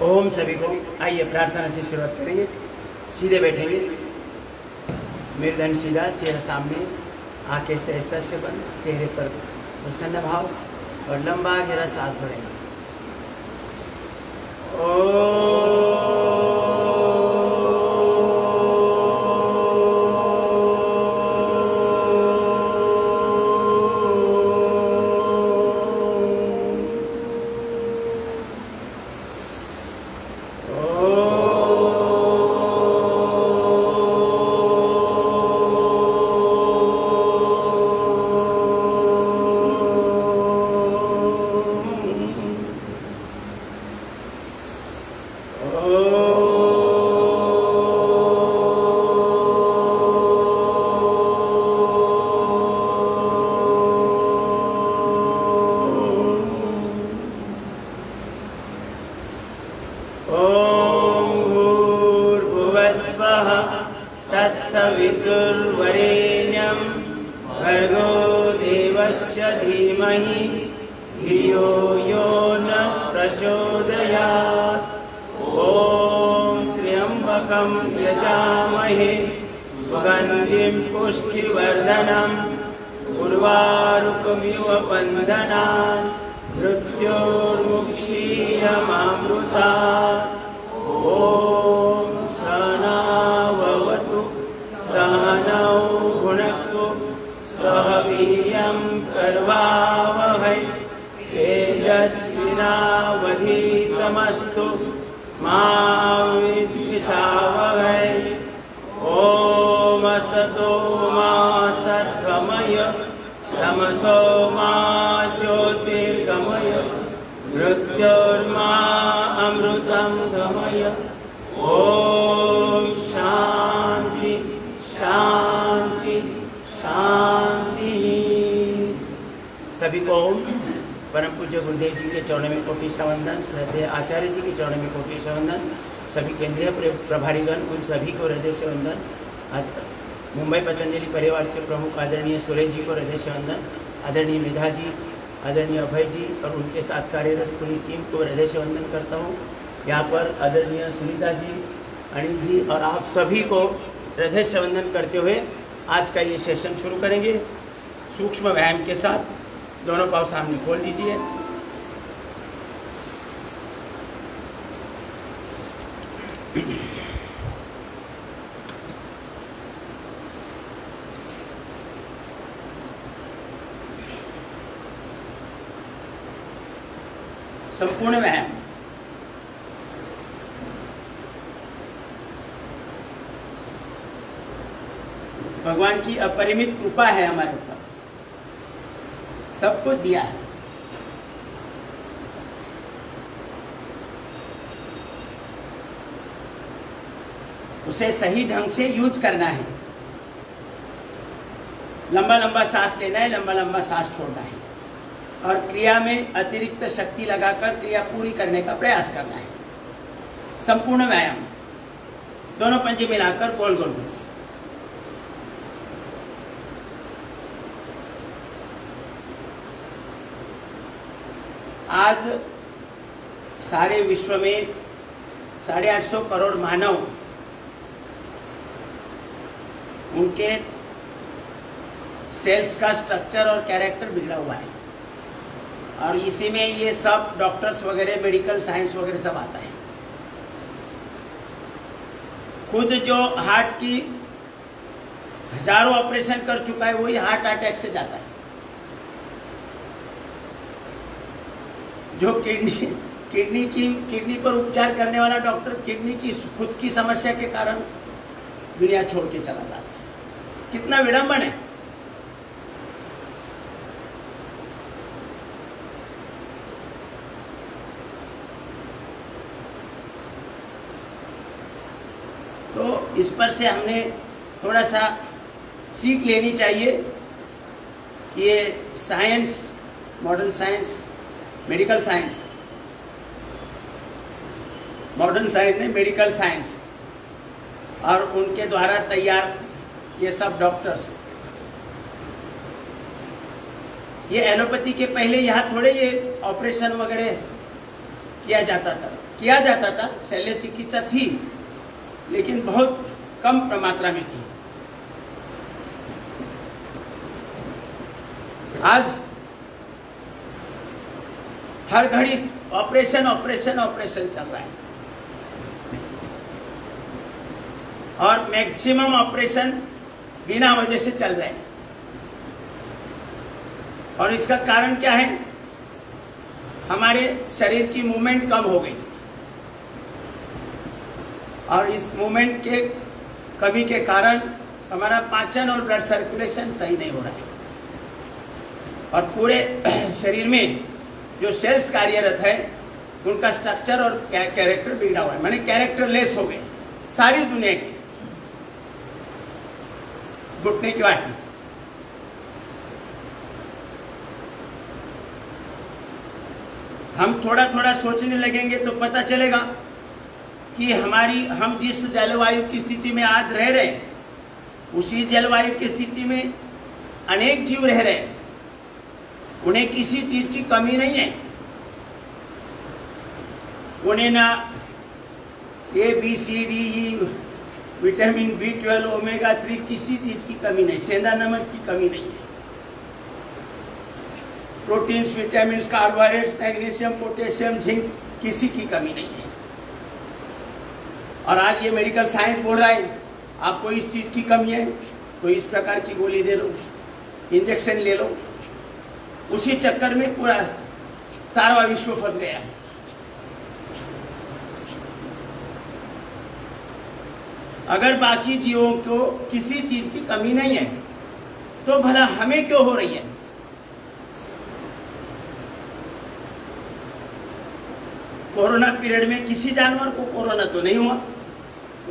ओम सभी को। आइए प्रार्थना से शुरुआत करेंगे। सीधे बैठेंगे, मेरुदंड सीधा, चेहरा सामने, आंखें सहजता से बंद, चेहरे पर प्रसन्न भाव और लंबा गहरा सांस भरेंगे। तत्सवितुर्वरेण्यं भर्गो देवस्य धीमहि धियो यो न प्रचोदयात्। ॐ त्र्यम्बकं यजामहे सुगन्धिं पुष्टिवर्धनम् उर्वारुकमिव बन्धनान् मृत्योर्मुक्षीयमामृतात्। ॐ सहनाववतु सहनौ भुनक्तु सह वीर्यं करवावहै तेजस्विनावधीतमस्तु मा विद्विषावहै। ॐ असतो मा सद्गमय तमसो मा ज्योतिर्गमय मृत्योर्मा अमृतं गमय। ओम शांति शांति शांति। सभी को परम पूज्य गुरुदेव जी के चरणों में कोटि वंदन, श्रद्धेय आचार्य जी के चरणों में कोटि वंदन, सभी केंद्रीय प्रभारीगण उन सभी को हृदय से वंदन। मुंबई पतंजलि परिवार के प्रमुख आदरणीय सुरेश जी को हृदय से वंदन, आदरणीय मेधा जी, आदरणीय अभय जी और उनके साथ कार्यरत पूरी टीम को हृदय से वंदन करता हूँ। यहाँ पर आदरणीय सुनीता जी, अनिल जी और आप सभी को हृदय से वंदन करते हुए आज का ये सेशन शुरू करेंगे। सूक्ष्म व्यायाम के साथ दोनों पाँव सामने खोल लीजिए। संपूर्ण व्यायाम। भगवान की अपरिमित कृपा है हमारे ऊपर, सब कुछ दिया है। उसे सही ढंग से यूज करना है। लंबा लंबा सांस लेना है, लंबा लंबा सांस छोड़ना है और क्रिया में अतिरिक्त शक्ति लगाकर क्रिया पूरी करने का प्रयास करना है। संपूर्ण व्यायाम, दोनों पंजे मिलाकर गोल गोल गोल। आज सारे विश्व में 850 करोड़ मानव उनके सेल्स का स्ट्रक्चर और कैरेक्टर बिगड़ा हुआ है और इसी में ये सब डॉक्टर्स वगैरह, मेडिकल साइंस वगैरह सब आता है। खुद जो हार्ट की हजारों ऑपरेशन कर चुका है वही हार्ट अटैक से जाता है। जो किडनी पर उपचार करने वाला डॉक्टर किडनी की खुद की समस्या के कारण दुनिया छोड़ के चला जाता है। कितना विडंबन है। तो इस पर से हमने थोड़ा सा सीख लेनी चाहिए कि ये science, modern science, medical science, modern science ने मेडिकल साइंस और उनके द्वारा तैयार ये सब डॉक्टर्स, ये एलोपैथी के पहले यहाँ थोड़े ये ऑपरेशन वगैरह किया जाता था। शल्य चिकित्सा थी, लेकिन बहुत कम मात्रा में थी। आज हर घड़ी ऑपरेशन चल रहा है, और मैक्सिमम ऑपरेशन बिना वजह से चल रहे हैं। और इसका कारण क्या है? हमारे शरीर की मूवमेंट कम हो गई, और इस मूवमेंट के कमी के कारण हमारा पाचन और ब्लड सर्कुलेशन सही नहीं हो रहा है, और पूरे शरीर में जो सेल्स कार्यरत है उनका स्ट्रक्चर और कैरेक्टर बिगड़ा हुआ है, माने कैरेक्टरलेस हो गए सारी दुनिया की। घुटने की वाटी, हम थोड़ा थोड़ा सोचने लगेंगे तो पता चलेगा कि हम जिस जलवायु की स्थिति में आज रह रहे हैं, उसी जलवायु की स्थिति में अनेक जीव रह रहे हैं। उन्हें किसी चीज की कमी नहीं है। उन्हें ना ABCDE, विटामिन B12, ओमेगा 3 किसी चीज की कमी नहीं, सेंधा नमक की कमी नहीं है। Proteins, vitamin, carbohydrates, magnesium, potassium, zinc, किसी की कमी नहीं है। और आज ये मेडिकल साइंस बोल रहा है आपको इस चीज की कमी है तो इस प्रकार की गोली दे लो, इंजेक्शन ले लो। उसी चक्कर में पूरा सारा विश्व फंस गया है। अगर बाकी जीवों को किसी चीज की कमी नहीं है तो भला हमें क्यों हो रही है? कोरोना पीरियड में किसी जानवर को कोरोना तो नहीं हुआ,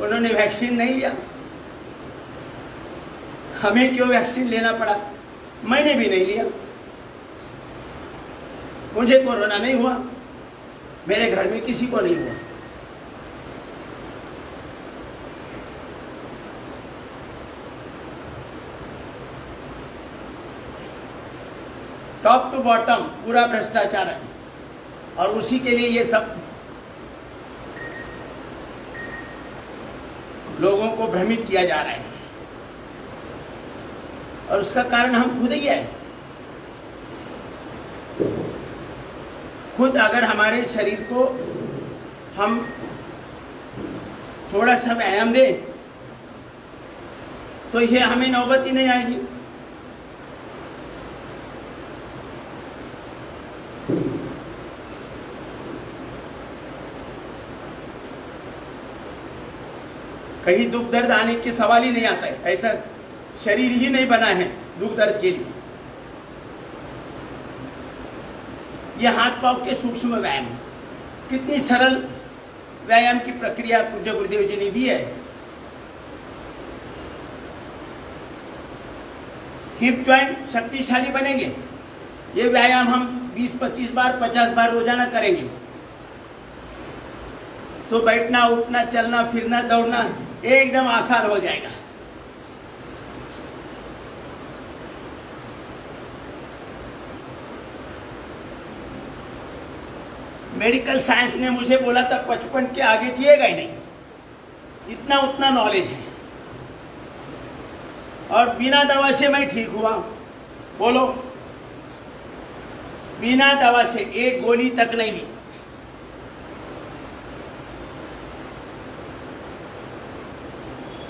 उन्होंने वैक्सीन नहीं लिया। हमें क्यों वैक्सीन लेना पड़ा? मैंने भी नहीं लिया, मुझे कोरोना नहीं हुआ, मेरे घर में किसी को नहीं हुआ। टॉप टू बॉटम पूरा भ्रष्टाचार है, और उसी के लिए ये सब लोगों को भ्रमित किया जा रहा है, और उसका कारण हम खुद ही है। खुद अगर हमारे शरीर को हम थोड़ा सा व्यायाम दें तो ये हमें नौबत ही नहीं आएगी। कहीं दुख दर्द आने के सवाल ही नहीं आता है, ऐसा शरीर ही नहीं बना है दुख दर्द के लिए। ये हाथ पांव के सूक्ष्म व्यायाम, कितनी सरल व्यायाम की प्रक्रिया पूज्य गुरुदेव जी ने दी है। हिप जॉइंट शक्तिशाली बनेंगे, ये व्यायाम हम 20-25 बार 50 बार रोजाना करेंगे तो बैठना, उठना, चलना, फिरना, दौड़ना एकदम आसान हो जाएगा। मेडिकल साइंस ने मुझे बोला था 55 के आगे जिएगा ही नहीं, इतना उतना नॉलेज है, और बिना दवा से मैं ठीक हुआ। बोलो, बिना दवा से एक गोली तक नहीं ली।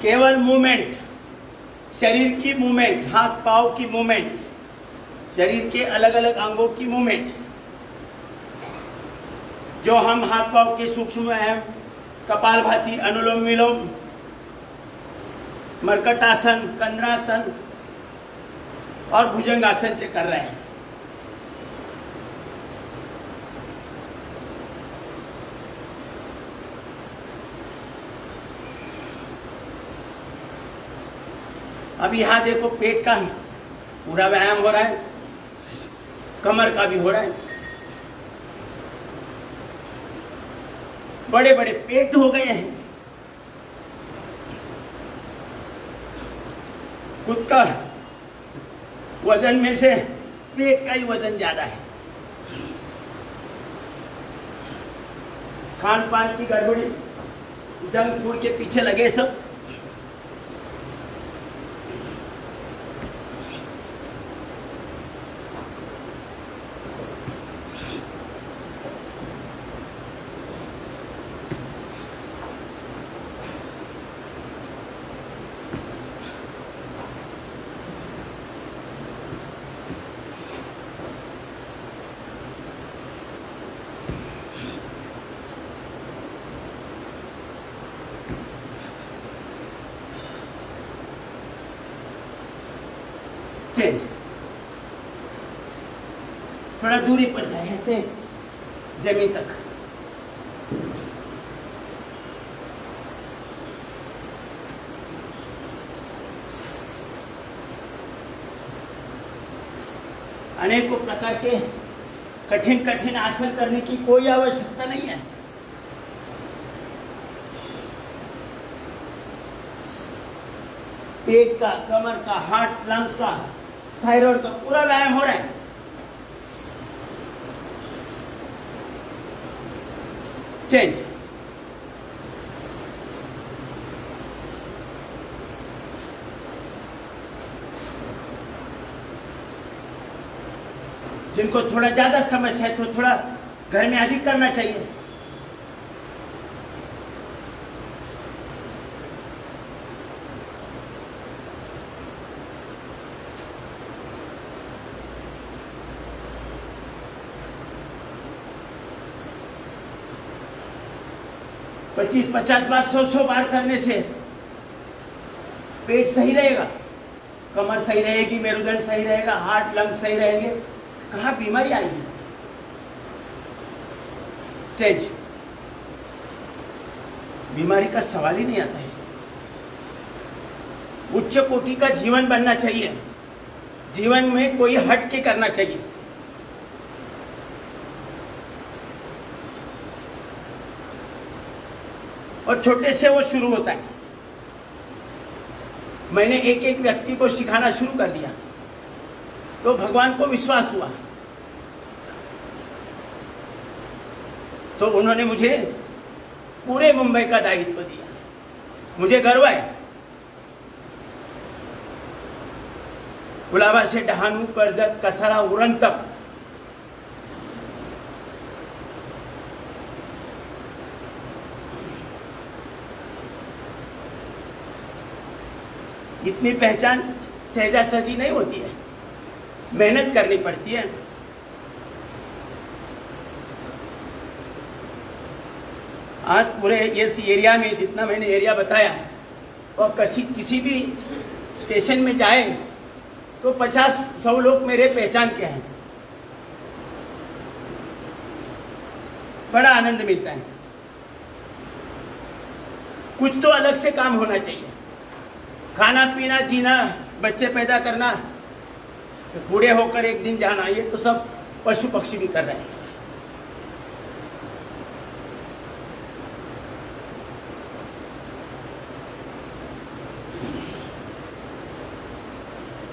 केवल मूवमेंट, शरीर की मूवमेंट, हाथ पांव की मूवमेंट, शरीर के अलग अलग अंगों की मूवमेंट, जो हम हाथ पांव के सूक्ष्म व्यायाम, कपालभाति, अनुलोम विलोम, मर्कटासन, कंद्रासन और भुजंगासन से कर रहे हैं। अब यहां देखो, पेट का पूरा व्यायाम हो रहा है, कमर का भी हो रहा है। बड़े बड़े पेट हो गए हैं, खुद का वजन में से पेट का ही वजन ज्यादा है। खान पान की गड़बड़ी, जंक फूड के पीछे लगे सब। चेंज, थोड़ा दूरी पर जाए ऐसे जमीन तक। अनेकों प्रकार के कठिन कठिन आसन करने की कोई आवश्यकता नहीं है। पेट का, कमर का, हार्ट, लंग्स का, थायराइड का पूरा व्यायाम हो रहा है। चेंज, जिनको थोड़ा ज्यादा समस्या है तो थोड़ा घर में अधिक करना चाहिए। पच्चीस 50 बार 100 बार करने से पेट सही रहेगा, कमर सही रहेगी, मेरुदंड सही रहेगा, हार्ट लंग्स सही रहेंगे, कहाँ बीमारी आएगी। चेंज, बीमारी का सवाल ही नहीं आता है। उच्च कोटि का जीवन बनना चाहिए, जीवन में कोई हट के करना चाहिए। और छोटे से वो शुरू होता है। मैंने एक एक व्यक्ति को सिखाना शुरू कर दिया तो भगवान को विश्वास हुआ, तो उन्होंने मुझे पूरे मुंबई का दायित्व दिया। मुझे गर्व है, कुलाबा से डहाणू, कर्जत, कसारा, उरण तक इतनी पहचान सहजा सहजी नहीं होती है, मेहनत करनी पड़ती है। आज पूरे इस एरिया में जितना मैंने एरिया बताया और किसी भी स्टेशन में जाए तो 50-100 लोग मेरे पहचान के हैं। बड़ा आनंद मिलता है। कुछ तो अलग से काम होना चाहिए। खाना पीना, जीना, बच्चे पैदा करना, बूढ़े होकर एक दिन जाना, ये तो सब पशु पक्षी भी कर रहे हैं।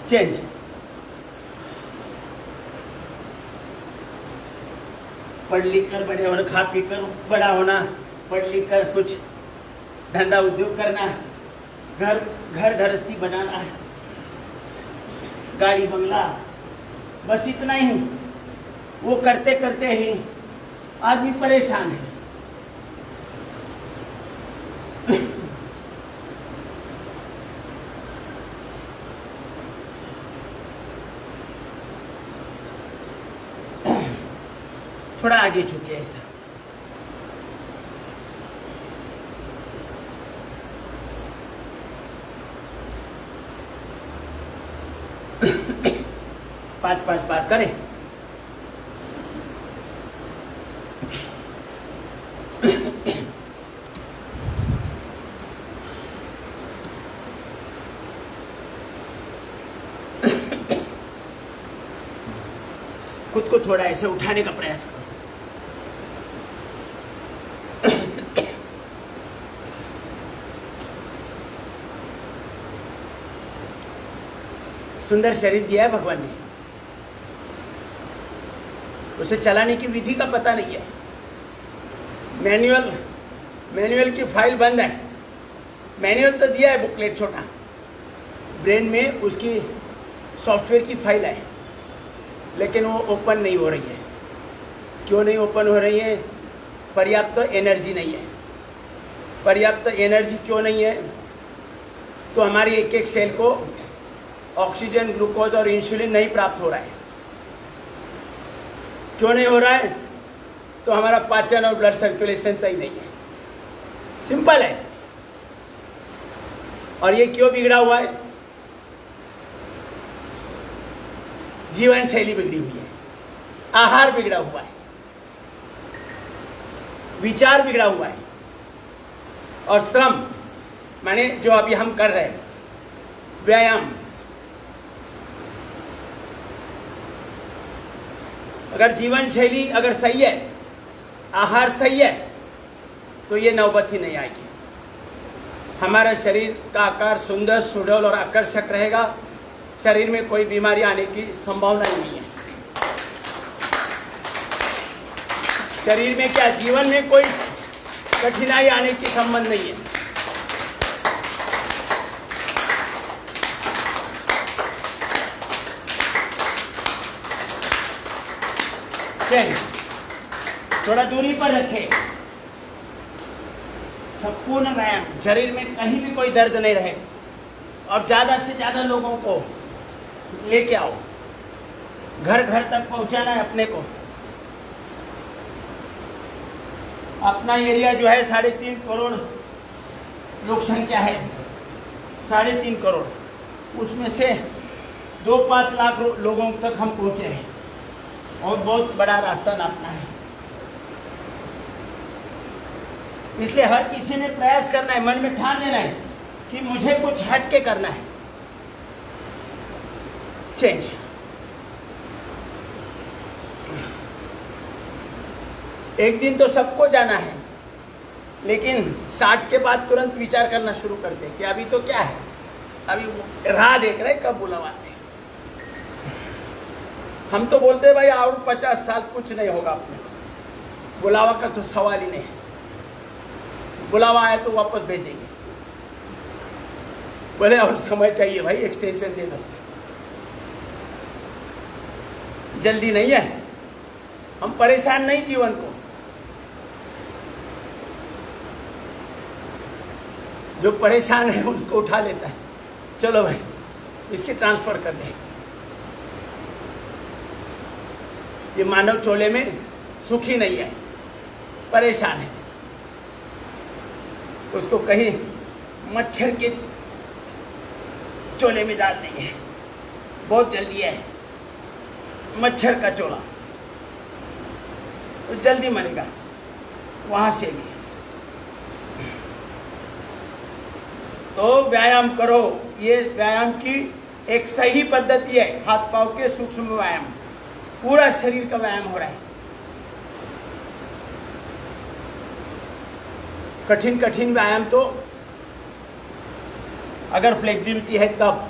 चेंज, पढ़ लिख कर बड़े होना, खा पी कर बड़ा होना, पढ़ लिख कर कुछ धंधा उद्योग करना, घर गृहस्थी बनाना, गाड़ी बंगला, बस इतना ही। वो करते करते ही आदमी परेशान है। थोड़ा आगे झुके ऐसा। पांच बार करें। खुद को थोड़ा ऐसे उठाने का प्रयास करो। सुंदर शरीर दिया है भगवान ने, उसे चलाने की विधि का पता नहीं है। मैनुअल की फाइल बंद है। मैनुअल तो दिया है बुकलेट छोटा, ब्रेन में उसकी सॉफ्टवेयर की फाइल है, लेकिन वो ओपन नहीं हो रही है। क्यों नहीं ओपन हो रही है? पर्याप्त एनर्जी नहीं है। पर्याप्त एनर्जी क्यों नहीं है? तो हमारी एक एक सेल को ऑक्सीजन, ग्लूकोज और इंसुलिन नहीं प्राप्त हो रहा है। क्यों नहीं हो रहा है? तो हमारा पाचन और ब्लड सर्कुलेशन सही नहीं है। सिंपल है। और ये क्यों बिगड़ा हुआ है? जीवन शैली बिगड़ी हुई है, आहार बिगड़ा हुआ है, विचार बिगड़ा हुआ है, और श्रम माने जो अभी हम कर रहे हैं, व्यायाम, अगर जीवन शैली अगर सही है, आहार सही है, तो ये नौबत ही नहीं आएगी। हमारा शरीर का आकार सुंदर, सुडौल और आकर्षक रहेगा। शरीर में कोई बीमारी आने की संभावना ही नहीं है। शरीर में क्या, जीवन में कोई कठिनाई आने की संबंध नहीं है। चलिए थोड़ा दूरी पर रखें। संपूर्ण व्यायाम, शरीर में कहीं भी कोई दर्द नहीं रहे, और ज़्यादा से ज़्यादा लोगों को लेके आओ। घर घर तक पहुंचाना है अपने को। अपना एरिया जो है 3.5 करोड़ लोक संख्या है, 3.5 करोड़, उसमें से 2-5 लाख लोगों तक हम पहुंचे हैं, और बहुत बड़ा रास्ता नापना है। इसलिए हर किसी ने प्रयास करना है, मन में ठान लेना है कि मुझे कुछ हट के करना है, चेंज। एक दिन तो सबको जाना है, लेकिन 60 के बाद तुरंत विचार करना शुरू करते हैं कि अभी तो क्या है, अभी राह देख रहे कब बुलावा आते। हम तो बोलते हैं भाई और 50 साल कुछ नहीं होगा अपने, बुलावा का तो सवाल ही नहीं है। बुलावा आया तो वापस भेज देंगे, बोले और समय चाहिए भाई, एक्सटेंशन दे दो, जल्दी नहीं है। हम परेशान नहीं जीवन को, जो परेशान है उसको उठा लेता है, चलो भाई इसके ट्रांसफर कर दें। ये मानव चोले में सुखी नहीं है, परेशान है, उसको कहीं मच्छर के चोले में डाल देंगे, बहुत जल्दी है, मच्छर का चोला, तो जल्दी मरेगा वहां से भी। तो व्यायाम करो, ये व्यायाम की एक सही पद्धति है। हाथ पांव के सूक्ष्म व्यायाम, पूरा शरीर का व्यायाम हो रहा है। कठिन कठिन व्यायाम तो अगर फ्लेक्सिबिलिटी है तब।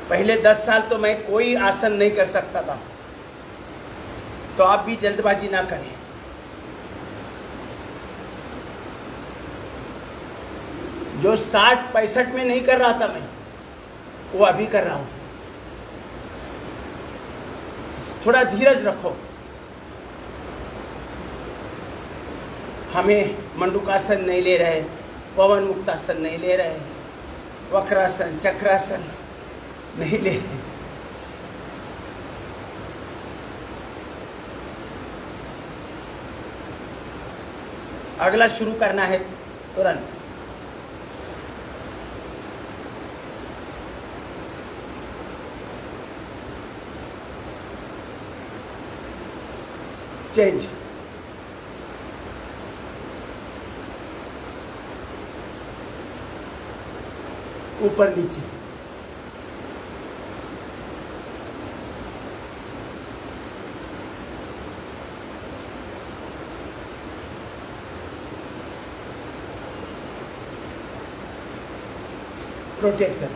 पहले 10 साल तो मैं कोई आसन नहीं कर सकता था, तो आप भी जल्दबाजी ना करें। जो 60-65 में नहीं कर रहा था मैं, वो अभी कर रहा हूं। थोड़ा धीरज रखो। हमें मंडूकासन नहीं ले रहे, पवन मुक्तासन नहीं ले रहे, वक्रासन, चक्रासन नहीं ले रहे। अगला शुरू करना है तुरंत। चेंज। ऊपर नीचे, रोटेट करो।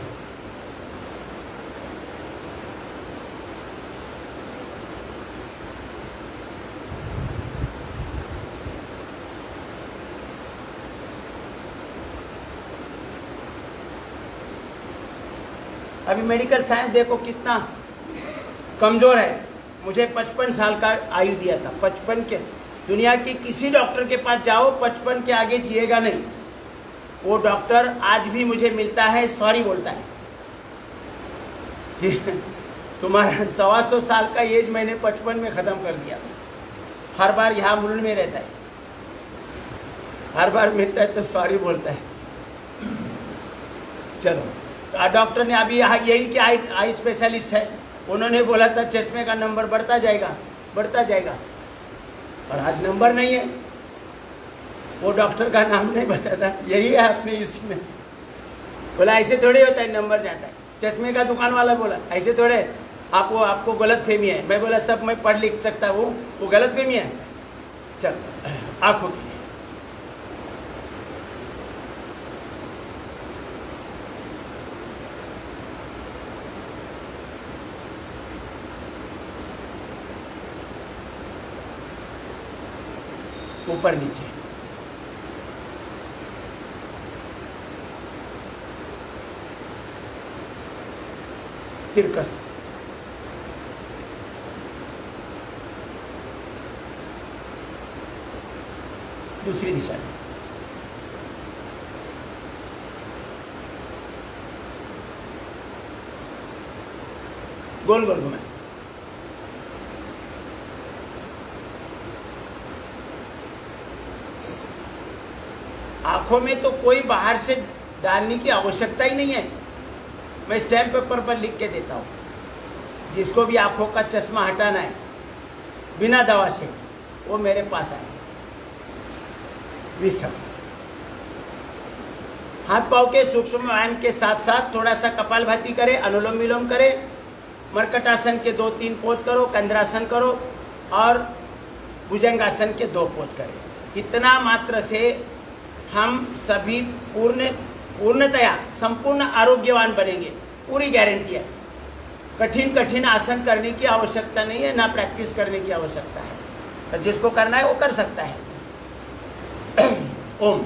अभी मेडिकल साइंस देखो कितना कमज़ोर है। मुझे 55 साल का आयु दिया था, 55 के। दुनिया के किसी डॉक्टर के पास जाओ, 55 के आगे जिएगा नहीं। वो डॉक्टर आज भी मुझे मिलता है, सॉरी बोलता है कि तुम्हारा 125 साल का एज मैंने 55 में ख़त्म कर दिया। हर बार यहाँ मुल्क में रहता है, हर बार मिलता है तो सॉरी बोलता है। चलो, डॉक्टर ने अभी यहाँ यही कि आई स्पेशलिस्ट है, उन्होंने बोला था चश्मे का नंबर बढ़ता जाएगा बढ़ता जाएगा, और आज नंबर नहीं है। वो डॉक्टर का नाम नहीं बताता, यही है अपने लिस्ट में। बोला ऐसे थोड़े होता है, नंबर जाता है। चश्मे का दुकान वाला बोला ऐसे थोड़े, आपको गलत फहमी है। मैं बोला सब मैं पढ़ लिख सकता हूँ, वो गलत फहमी है। चल, आंखों के लिए ऊपर नीचे, तिरकस, दूसरी दिशा में, गोल गोल घुमाए, आंखों में तो कोई बाहर से डालने की आवश्यकता ही नहीं है। मैं स्टैम्प पेपर पर लिख के देता हूँ, जिसको भी आंखों का चश्मा हटाना है बिना दवा से, वो मेरे पास आए। विश्राम, हाथ पांव के सूक्ष्म व्यायाम के साथ साथ थोड़ा सा कपालभाति करें, अनुलोम विलोम करें, मरकटासन के 2-3 पोज करो, कंद्रासन करो और भुजंगासन के 2 पोज करें। इतना मात्र से हम सभी पूर्णतया संपूर्ण आरोग्यवान बनेंगे, पूरी गारंटी है। कठिन आसन करने की आवश्यकता नहीं है, ना प्रैक्टिस करने की आवश्यकता है। तो जिसको करना है वो कर सकता है। ओम।